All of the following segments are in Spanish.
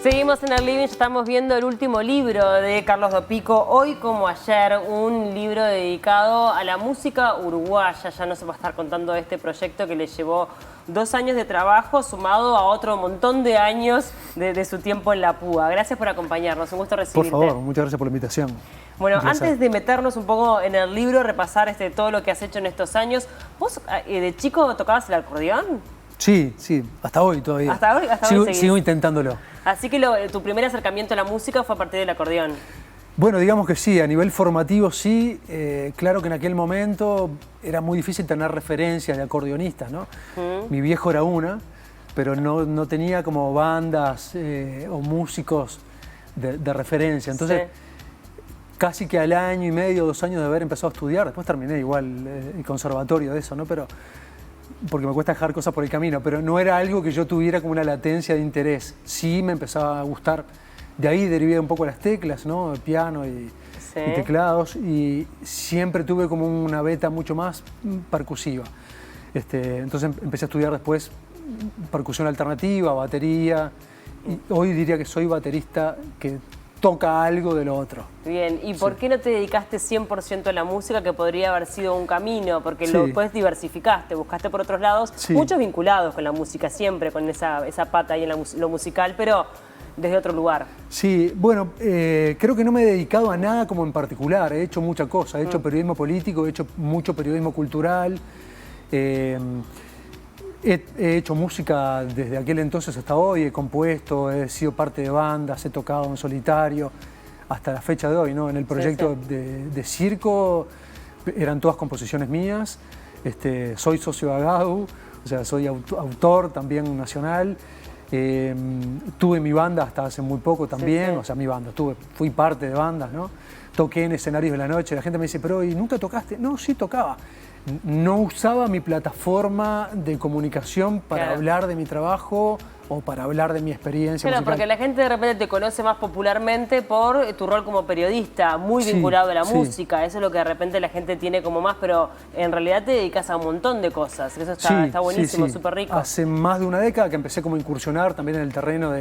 Seguimos en el living, estamos viendo el último libro de Carlos Dopico, Hoy como ayer, un libro dedicado a la música uruguaya. Ya nos va a estar contando de este proyecto que le llevó 2 años de trabajo, sumado a otro montón de años de su tiempo en la púa. Gracias por acompañarnos, un gusto recibirte. Por favor, muchas gracias por la invitación. Bueno, antes de meternos un poco en el libro, repasar todo lo que has hecho en estos años, ¿vos de chico tocabas el acordeón? Sí, hasta hoy todavía. ¿Hasta hoy sigo intentándolo. Así que tu primer acercamiento a la música fue a partir del acordeón. Bueno, digamos que sí, a nivel formativo sí. Claro que en aquel momento era muy difícil tener referencias de acordeonistas, ¿no? Mi viejo era una, pero no tenía como bandas o músicos de referencia. Entonces, casi que al año y medio, 2 años de haber empezado a estudiar, después terminé igual el conservatorio de eso, ¿no? Pero porque me cuesta dejar cosas por el camino, pero no era algo que yo tuviera como una latencia de interés. Sí me empezaba a gustar. De ahí derivé un poco las teclas, ¿no? El piano y teclados, y siempre tuve como una beta mucho más percusiva. Entonces empecé a estudiar después percusión alternativa, batería, y hoy diría que soy baterista que toca algo de lo otro. Bien, ¿y por qué no te dedicaste 100% a la música, que podría haber sido un camino? Porque después diversificaste, buscaste por otros lados, muchos vinculados con la música, siempre con esa pata ahí en lo musical, pero desde otro lugar. Sí, bueno, creo que no me he dedicado a nada como en particular, he hecho muchas cosas, he hecho periodismo político, he hecho mucho periodismo cultural, he hecho música desde aquel entonces hasta hoy, he compuesto, he sido parte de bandas, he tocado en solitario, hasta la fecha de hoy, ¿no? En el proyecto de circo eran todas composiciones mías, soy socio de AGAU, o sea, soy autor también nacional, tuve mi banda hasta hace muy poco también, o sea, mi banda, fui parte de bandas, ¿no? Toqué en escenarios de la noche, la gente me dice, pero ¿y nunca tocaste? No, sí tocaba. No usaba mi plataforma de comunicación para hablar de mi trabajo o para hablar de mi experiencia musical. Porque la gente de repente te conoce más popularmente por tu rol como periodista, muy vinculado a la música. Eso es lo que de repente la gente tiene como más, pero en realidad te dedicas a un montón de cosas. Eso está buenísimo, súper rico. Hace más de una década que empecé como a incursionar también en el terreno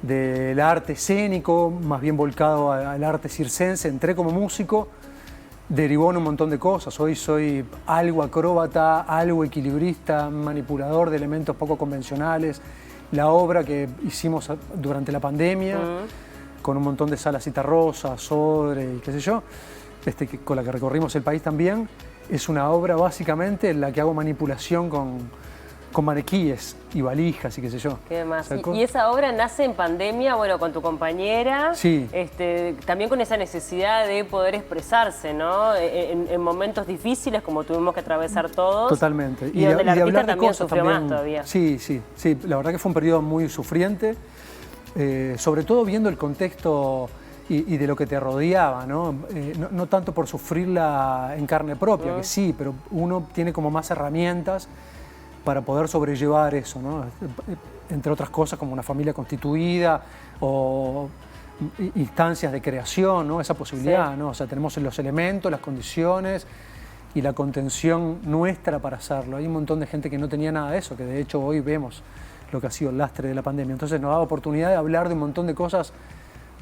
del arte escénico, más bien volcado al arte circense. Entré como músico. Derivó en un montón de cosas. Hoy soy algo acróbata, algo equilibrista, manipulador de elementos poco convencionales. La obra que hicimos durante la pandemia, con un montón de salas Citarrosa, Sodre y qué sé yo, con la que recorrimos el país también, es una obra básicamente en la que hago manipulación con maniquíes y valijas y qué sé yo. ¿Qué más? Y esa obra nace en pandemia, bueno, con tu compañera, también con esa necesidad de poder expresarse, ¿no? En momentos difíciles como tuvimos que atravesar todos. Totalmente. Y donde el artista también sufrió más todavía. Sí, la verdad que fue un periodo muy sufriente, sobre todo viendo el contexto y de lo que te rodeaba, ¿no? No tanto por sufrirla en carne propia, que sí, pero uno tiene como más herramientas para poder sobrellevar eso, ¿no? Entre otras cosas como una familia constituida o instancias de creación, ¿no? Esa posibilidad, ¿no? O sea, tenemos los elementos, las condiciones y la contención nuestra para hacerlo. Hay un montón de gente que no tenía nada de eso, que de hecho hoy vemos lo que ha sido el lastre de la pandemia. Entonces nos da oportunidad de hablar de un montón de cosas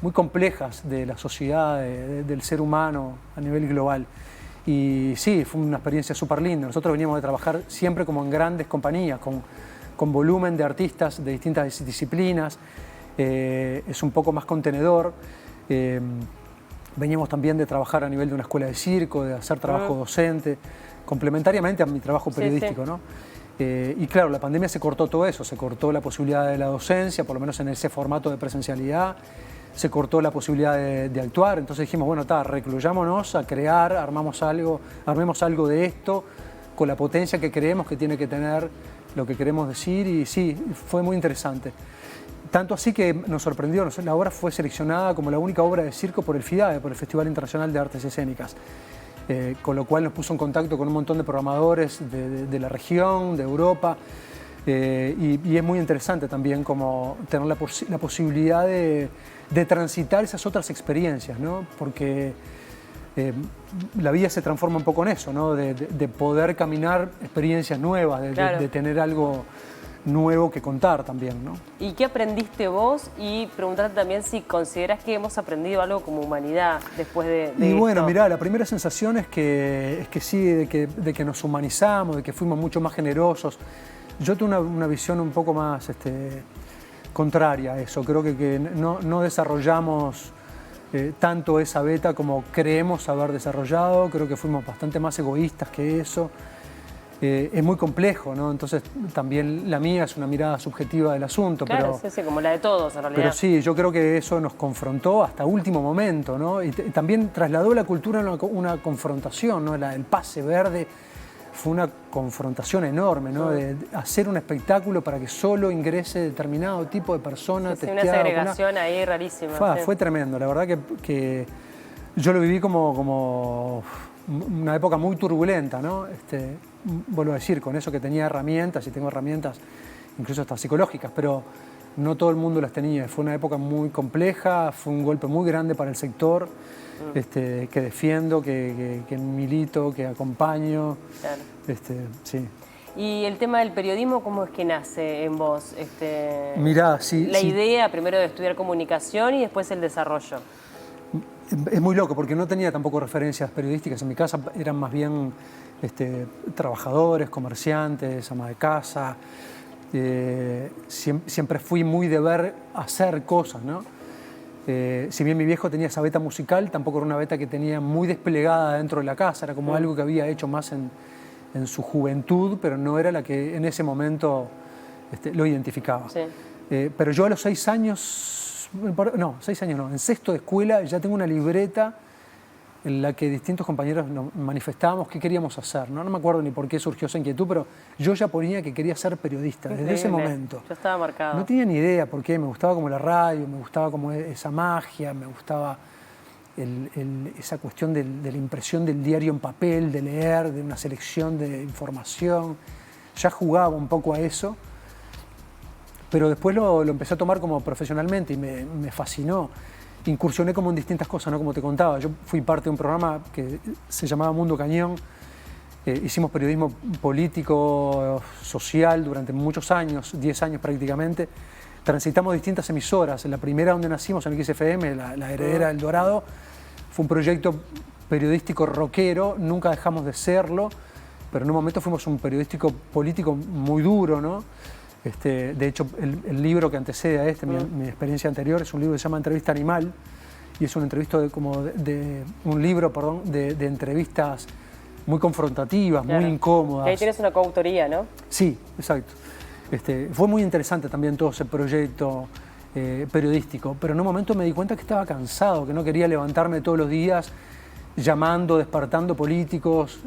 muy complejas de la sociedad, del ser humano a nivel global. Y sí, fue una experiencia súper linda. Nosotros veníamos de trabajar siempre como en grandes compañías, con volumen de artistas de distintas disciplinas. Es un poco más contenedor. Veníamos también de trabajar a nivel de una escuela de circo, de hacer trabajo docente, complementariamente a mi trabajo periodístico, ¿no? Y claro, la pandemia se cortó todo eso, se cortó la posibilidad de la docencia, por lo menos en ese formato de presencialidad. Se cortó la posibilidad de actuar, entonces dijimos, bueno, recluyámonos a crear, armemos algo de esto, con la potencia que creemos que tiene que tener lo que queremos decir, y sí, fue muy interesante. Tanto así que nos sorprendió, la obra fue seleccionada como la única obra de circo por el FIDAE, por el Festival Internacional de Artes Escénicas, con lo cual nos puso en contacto con un montón de programadores de la región, de Europa, y es muy interesante también como tener la posibilidad de transitar esas otras experiencias, ¿no? Porque la vida se transforma un poco en eso, ¿no? De poder caminar experiencias nuevas, de tener algo nuevo que contar también, ¿no? ¿Y qué aprendiste vos? Y preguntarte también si consideras que hemos aprendido algo como humanidad después de Y bueno, esto. mirá, la primera sensación es que sí, de que nos humanizamos, de que fuimos mucho más generosos. Yo tengo una visión un poco más contraria a eso. Creo que no desarrollamos tanto esa beta como creemos haber desarrollado. Creo que fuimos bastante más egoístas que eso. Es muy complejo, ¿no? Entonces también la mía es una mirada subjetiva del asunto. Claro, pero, sí, como la de todos en realidad. pero sí, yo creo que eso nos confrontó hasta último momento, ¿no? Y también trasladó la cultura en una confrontación, ¿no? El pase verde fue una confrontación enorme, ¿no? De hacer un espectáculo para que solo ingrese determinado tipo de persona. Sí, una segregación ahí rarísima. Fue tremendo, la verdad que yo lo viví como una época muy turbulenta, ¿no? Vuelvo a decir, con eso que tenía herramientas, y tengo herramientas incluso hasta psicológicas, pero no todo el mundo las tenía. Fue una época muy compleja, fue un golpe muy grande para el sector que defiendo, que milito, que acompaño. Claro. Sí. ¿Y el tema del periodismo cómo es que nace en vos? Mirá, sí. La idea primero de estudiar comunicación y después el desarrollo. Es muy loco porque no tenía tampoco referencias periodísticas. En mi casa eran más bien trabajadores, comerciantes, ama de casa. Siempre fui muy de ver hacer cosas, ¿no? Si bien mi viejo tenía esa beta musical, tampoco era una beta que tenía muy desplegada dentro de la casa. Era como algo que había hecho más en su juventud, pero no era la que en ese momento lo identificaba. Sí. Pero yo a los 6 años, no, 6 años no, en sexto de escuela ya tengo una libreta en la que distintos compañeros nos manifestábamos qué queríamos hacer, ¿no? No me acuerdo ni por qué surgió esa inquietud, pero yo ya ponía que quería ser periodista desde ese momento. Yo estaba marcado. No tenía ni idea por qué, me gustaba como la radio, me gustaba como esa magia, me gustaba esa cuestión de la impresión del diario en papel, de leer, de una selección de información. Ya jugaba un poco a eso, pero después lo empecé a tomar como profesionalmente y me fascinó. Incursioné como en distintas cosas, ¿no? Como te contaba, yo fui parte de un programa que se llamaba Mundo Cañón. Hicimos periodismo político, social durante muchos años, 10 años prácticamente. Transitamos distintas emisoras. La primera donde nacimos, en XFM, la heredera del Dorado, fue un proyecto periodístico rockero, nunca dejamos de serlo, pero en un momento fuimos un periodístico político muy duro, ¿no? De hecho, el libro que antecede a mi experiencia anterior, es un libro que se llama Entrevista Animal, y es un libro de entrevistas muy confrontativas, muy incómodas. Y ahí tienes una coautoría, ¿no? Sí, exacto. Fue muy interesante también todo ese proyecto periodístico, pero en un momento me di cuenta que estaba cansado, que no quería levantarme todos los días llamando, despertando políticos,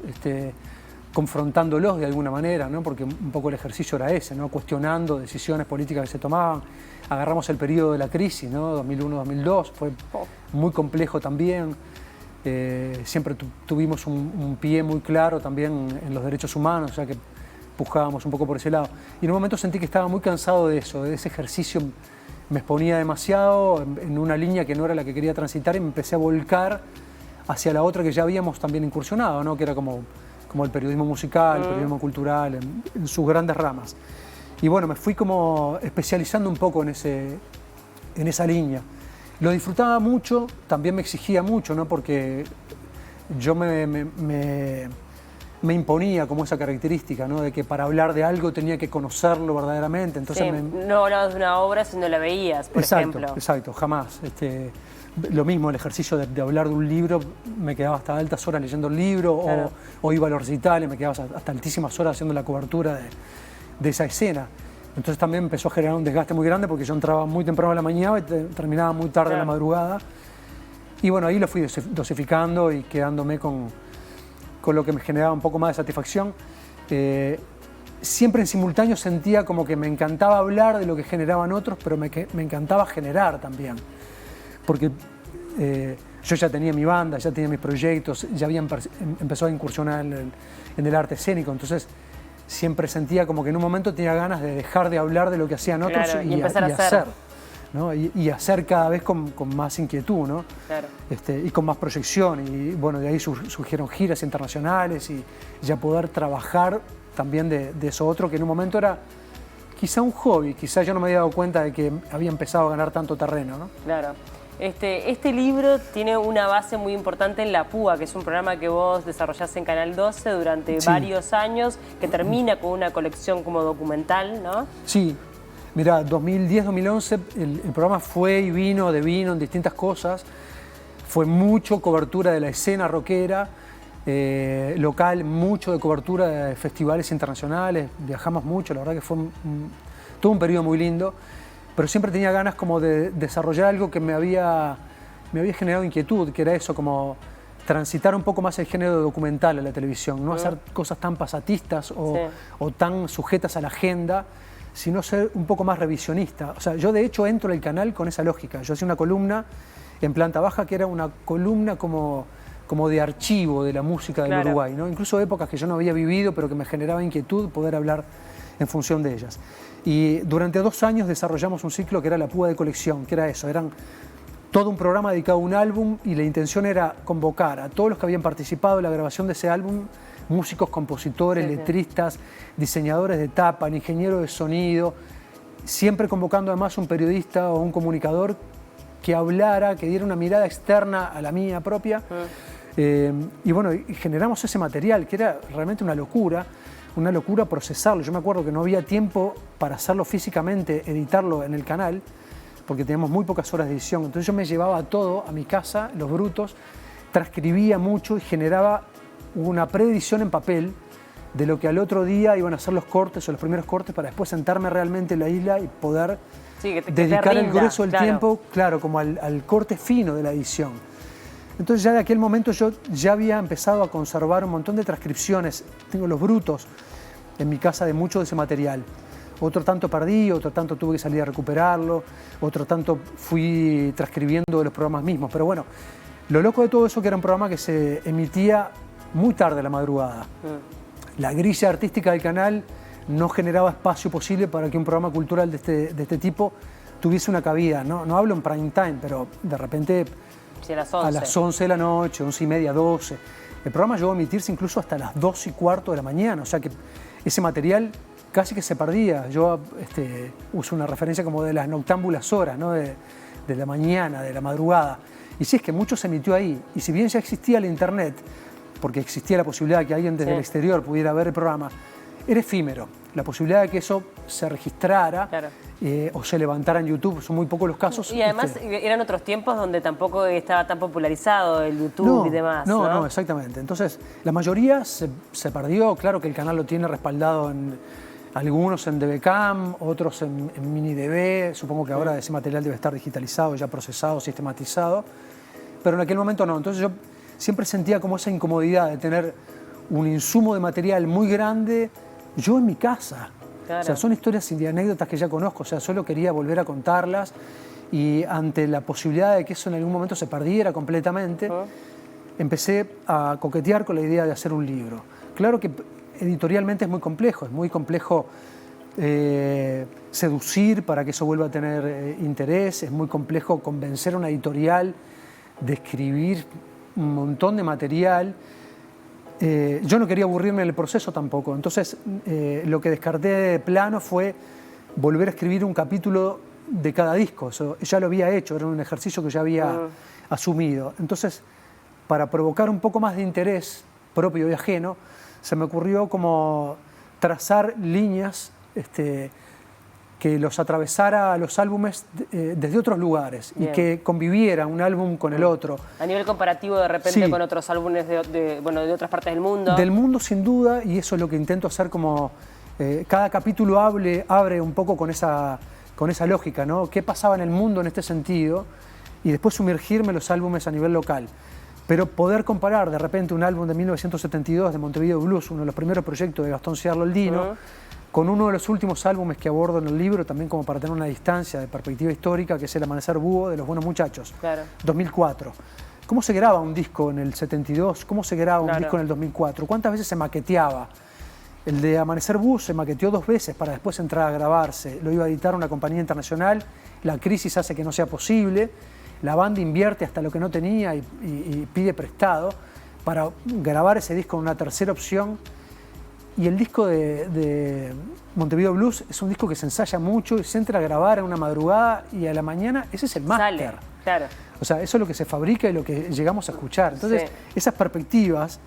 confrontándolos de alguna manera, ¿no? Porque un poco el ejercicio era ese, ¿no? Cuestionando decisiones políticas que se tomaban. Agarramos el periodo de la crisis, ¿no? 2001-2002, fue muy complejo también. Siempre tuvimos un pie muy claro también en los derechos humanos, o sea que buscábamos un poco por ese lado. Y en un momento sentí que estaba muy cansado de eso, de ese ejercicio. Me exponía demasiado en una línea que no era la que quería transitar y me empecé a volcar hacia la otra que ya habíamos también incursionado, ¿no? Que era como el periodismo musical, el periodismo cultural, en sus grandes ramas. Y bueno, me fui como especializando un poco en esa línea. Lo disfrutaba mucho, también me exigía mucho, ¿no? Porque yo me imponía como esa característica, ¿no? De que para hablar de algo tenía que conocerlo verdaderamente. Entonces no hablabas de una obra si no la veías, por ejemplo. Exacto, jamás. Lo mismo, el ejercicio de hablar de un libro, me quedaba hasta altas horas leyendo el libro, claro. o iba a los recitales, me quedaba hasta altísimas horas haciendo la cobertura de esa escena. Entonces también empezó a generar un desgaste muy grande porque yo entraba muy temprano a la mañana y terminaba muy tarde en la madrugada. Y bueno, ahí lo fui dosificando y quedándome con lo que me generaba un poco más de satisfacción. Siempre en simultáneo sentía como que me encantaba hablar de lo que generaban otros, pero me encantaba generar también. Porque yo ya tenía mi banda, ya tenía mis proyectos, ya había empezado a incursionar en el arte escénico, entonces siempre sentía como que en un momento tenía ganas de dejar de hablar de lo que hacían otros, claro, y empezar a hacer, ¿no? Y hacer cada vez con más inquietud, ¿no? Claro. Y con más proyección. Y bueno, de ahí surgieron giras internacionales y ya poder trabajar también de eso otro que en un momento era quizá un hobby, quizá yo no me había dado cuenta de que había empezado a ganar tanto terreno, ¿no? Claro. Este libro tiene una base muy importante en La Púa, que es un programa que vos desarrollás en Canal 12 durante varios años, que termina con una colección como documental, ¿no? Sí. Mira, 2010-2011 el programa fue y vino en distintas cosas. Fue mucho cobertura de la escena rockera local, mucho de cobertura de festivales internacionales. Viajamos mucho, la verdad que fue todo un periodo muy lindo. Pero siempre tenía ganas como de desarrollar algo que me había generado inquietud, que era eso, como transitar un poco más el género documental a la televisión, no hacer cosas tan pasatistas o tan sujetas a la agenda, sino ser un poco más revisionista. O sea, yo de hecho entro al canal con esa lógica. Yo hacía una columna en planta baja que era una columna como de archivo de la música del Uruguay, ¿no? Incluso épocas que yo no había vivido, pero que me generaba inquietud poder hablar en función de ellas. Y durante 2 años desarrollamos un ciclo que era La Púa de Colección, que era eso, eran todo un programa dedicado a un álbum y la intención era convocar a todos los que habían participado en la grabación de ese álbum, músicos, compositores, letristas, diseñadores de tapa, ingenieros de sonido, siempre convocando además un periodista o un comunicador que hablara, que diera una mirada externa a la mía propia. Y bueno, y generamos ese material que era realmente una locura procesarlo. Yo me acuerdo que no había tiempo para hacerlo físicamente, editarlo en el canal, porque teníamos muy pocas horas de edición. Entonces yo me llevaba todo a mi casa, los brutos, transcribía mucho y generaba una preedición en papel de lo que al otro día iban a ser los cortes o los primeros cortes para después sentarme realmente en la isla y poder dedicar el grueso del tiempo, claro, como al corte fino de la edición. Entonces ya de aquel momento yo ya había empezado a conservar un montón de transcripciones. Tengo los brutos en mi casa de mucho de ese material. Otro tanto perdí, otro tanto tuve que salir a recuperarlo, otro tanto fui transcribiendo de los programas mismos. Pero bueno, lo loco de todo eso que era un programa que se emitía muy tarde a la madrugada. La grilla artística del canal no generaba espacio posible para que un programa cultural de este tipo tuviese una cabida. No hablo en prime time, pero de repente sí, a las 11 de la noche, 11:30, 12. El programa llegó a emitirse incluso hasta las 2:15 de la mañana, o sea que ese material casi que se perdía. Yo uso una referencia como de las noctámbulas horas, ¿no? de la mañana, de la madrugada. Y sí, es que mucho se emitió ahí. Y si bien ya existía el internet, porque existía la posibilidad de que alguien desde el exterior pudiera ver el programa, era efímero. La posibilidad de que eso se registrara o se levantara en YouTube, son muy pocos los casos. Y además eran otros tiempos donde tampoco estaba tan popularizado el YouTube y demás. No, exactamente. Entonces, la mayoría se perdió. Claro que el canal lo tiene respaldado algunos en DBCam, otros en MiniDB. Supongo que ahora ese material debe estar digitalizado, ya procesado, sistematizado. Pero en aquel momento no. Entonces yo siempre sentía como esa incomodidad de tener un insumo de material muy grande yo en mi casa. O sea, son historias y anécdotas que ya conozco, o sea, solo quería volver a contarlas y ante la posibilidad de que eso en algún momento se perdiera completamente, empecé a coquetear con la idea de hacer un libro. Claro que editorialmente es muy complejo seducir para que eso vuelva a tener interés, es muy complejo convencer a una editorial de escribir un montón de material. Yo no quería aburrirme en el proceso tampoco, entonces lo que descarté de plano fue volver a escribir un capítulo de cada disco. Eso ya lo había hecho, era un ejercicio que ya había asumido. Entonces, para provocar un poco más de interés propio y ajeno, se me ocurrió como trazar líneas que los atravesara a los álbumes desde otros lugares. Bien. Y que conviviera un álbum con el otro. A nivel comparativo de repente con otros álbumes de otras partes del mundo. Del mundo sin duda, y eso es lo que intento hacer como cada capítulo abre un poco con esa lógica, ¿no? ¿Qué pasaba en el mundo en este sentido? Y después sumergirme en los álbumes a nivel local. Pero poder comparar de repente un álbum de 1972 de Montevideo Blues, uno de los primeros proyectos de Gastón Ciarloldino, con uno de los últimos álbumes que abordo en el libro, también como para tener una distancia de perspectiva histórica, que es El Amanecer Búho de Los Buenos Muchachos, 2004. ¿Cómo se graba un disco en el 72? ¿Cómo se graba un disco en el 2004? ¿Cuántas veces se maqueteaba? El de Amanecer Búho se maqueteó 2 veces para después entrar a grabarse. Lo iba a editar una compañía internacional, la crisis hace que no sea posible, la banda invierte hasta lo que no tenía y pide prestado para grabar ese disco en una tercera opción. Y el disco de Montevideo Blues es un disco que se ensaya mucho y se entra a grabar a una madrugada y a la mañana ese es el máster. Sale, claro. O sea, eso es lo que se fabrica y lo que llegamos a escuchar. Entonces, Sí. esas perspectivas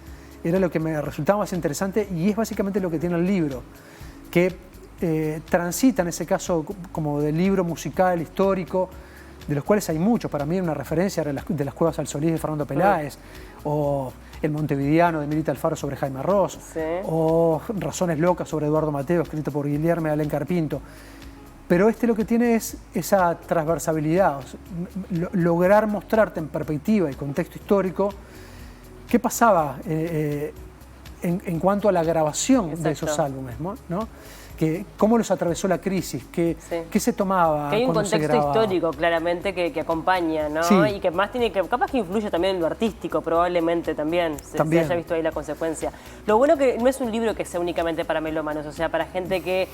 era lo que me resultaba más interesante y es básicamente lo que tiene el libro, que transita en ese caso como de libro musical, histórico, de los cuales hay muchos. Para mí una referencia de las Cuevas al Solís de Fernando Peláez, o El Montevideano de Mirita Alfaro sobre Jaime Ross, Sí. o Razones Locas sobre Eduardo Mateo, escrito por Guillermo Alencar Pinto. Pero lo que tiene es esa transversabilidad, o sea, lograr mostrarte en perspectiva y contexto histórico qué pasaba en cuanto a la grabación Exacto. de esos álbumes, ¿no? Cómo los atravesó la crisis, qué se tomaba Que hay un cuando se contexto grababa. histórico, claramente, que acompaña, ¿no? Sí. Y que más tiene que, capaz que influye también en lo artístico, probablemente también, se haya visto ahí la consecuencia. Lo bueno que no es un libro que sea únicamente para melómanos, o sea, para gente que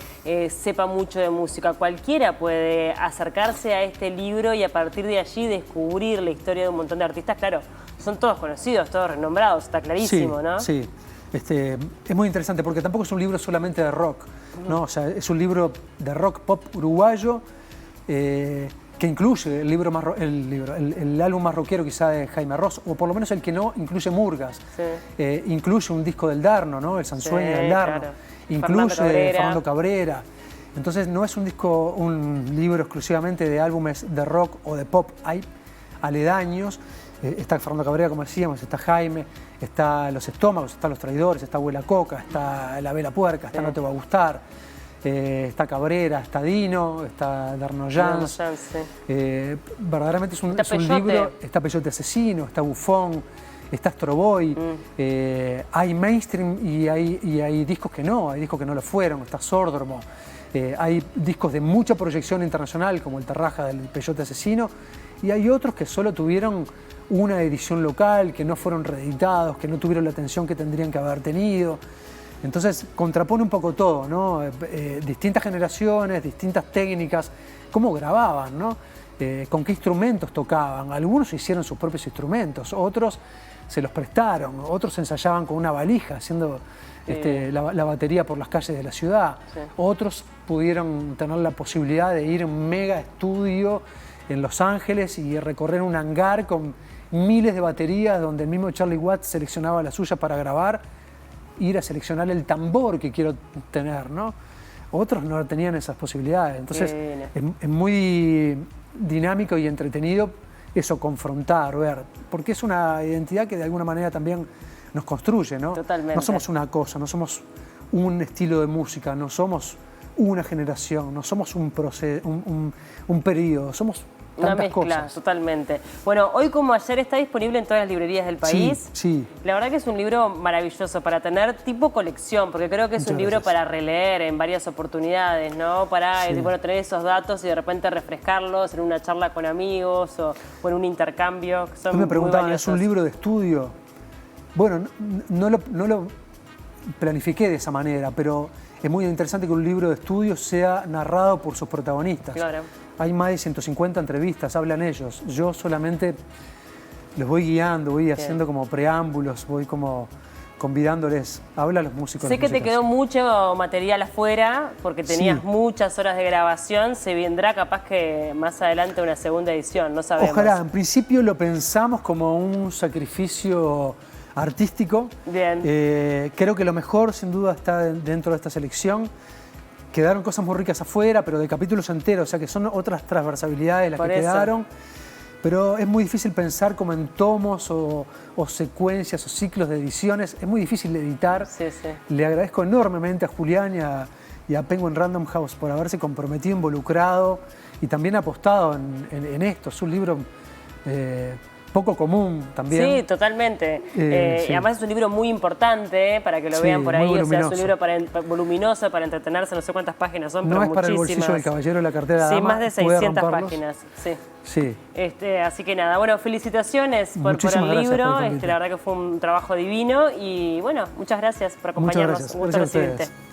sepa mucho de música. Cualquiera puede acercarse a este libro y a partir de allí descubrir la historia de un montón de artistas. Claro, son todos conocidos, todos renombrados, está clarísimo, Sí, ¿no? sí. Es muy interesante porque tampoco es un libro solamente de rock, ¿no? O sea, es un libro de rock pop uruguayo que incluye el álbum más rockero quizá de Jaime Ross, o por lo menos el que no incluye murgas. Sí. Incluye un disco del Darno, ¿no? El Sansueño Sí, del Darno. claro. Incluye Fernando Fernando Cabrera. Entonces no es un libro exclusivamente de álbumes de rock o de pop, hay aledaños. Está Fernando Cabrera, como decíamos, está Jaime, está Los Estómagos, está Los Traidores, está Abuela Coca, está La Vela Puerca, está No Te Va a Gustar, está Cabrera, está Dino, está Darno Jans. Verdaderamente es un libro, está Peyote Asesino, está Bufón, está Astro Boy, hay mainstream y hay discos que no lo fueron, está Sórdromo. Hay discos de mucha proyección internacional, como el Terraja del Peyote Asesino, y hay otros que solo tuvieron una edición local, que no fueron reeditados, que no tuvieron la atención que tendrían que haber tenido. Entonces contrapone un poco todo, ¿no? Distintas generaciones, distintas técnicas, cómo grababan, ¿no? Con qué instrumentos tocaban. Algunos hicieron sus propios instrumentos, otros se los prestaron, otros ensayaban con una valija haciendo la batería por las calles de la ciudad. Sí. Otros pudieron tener la posibilidad de ir a un mega estudio en Los Ángeles y recorrer un hangar con miles de baterías donde el mismo Charlie Watts seleccionaba la suya para grabar, ir a seleccionar el tambor que quiero tener, ¿no? Otros no tenían esas posibilidades. Entonces es muy dinámico y entretenido eso, confrontar, ver, porque es una identidad que de alguna manera también nos construye, ¿no? Totalmente. No somos una cosa, no somos un estilo de música, no somos una generación, no somos un periodo, somos una tantas mezcla, cosas. totalmente. Bueno, Hoy como Ayer está disponible en todas las librerías del país. Sí. La verdad que es un libro maravilloso para tener tipo colección, porque creo que es Muchas un libro gracias. para releer en varias oportunidades, ¿no? Para tener esos datos y de repente refrescarlos en una charla con amigos o en un intercambio. Que son Me preguntaban, muy ¿es un valiosos. libro de estudio? Bueno, no lo planifiqué de esa manera, pero es muy interesante que un libro de estudio sea narrado por sus protagonistas. Claro. Hay más de 150 entrevistas, hablan ellos. Yo solamente los voy guiando, voy haciendo como preámbulos, voy como convidándoles. Habla a los músicos. Sé que te quedó mucho material afuera porque tenías muchas horas de grabación. Se vendrá capaz que más adelante una segunda edición, no sabemos. Ojalá, en principio lo pensamos como un sacrificio artístico. Bien. Creo que lo mejor sin duda está dentro de esta selección. Quedaron cosas muy ricas afuera, pero de capítulos enteros, o sea que son otras transversabilidades las Por que eso. quedaron. Pero es muy difícil pensar como en tomos o secuencias o ciclos de ediciones. Es muy difícil de editar. Sí. Le agradezco enormemente a Julián y a Penguin Random House por haberse comprometido, involucrado y también apostado en esto. Es un libro poco común también. Sí, totalmente. Sí. Y además es un libro muy importante para que lo Sí, vean por muy ahí. O sea, es un voluminoso. libro voluminoso para entretenerse, no sé cuántas páginas son, No pero es para el muchísimas. bolsillo del caballero de la cartera de Sí, dama, más de puede 600 romperlos. páginas. Sí. Sí. Así que nada, bueno, felicitaciones por Muchísimas el gracias libro. por el convite. La verdad que fue un trabajo divino y bueno, muchas gracias por Muchas acompañarnos. gracias. Un gusto Gracias a recibirte. ustedes.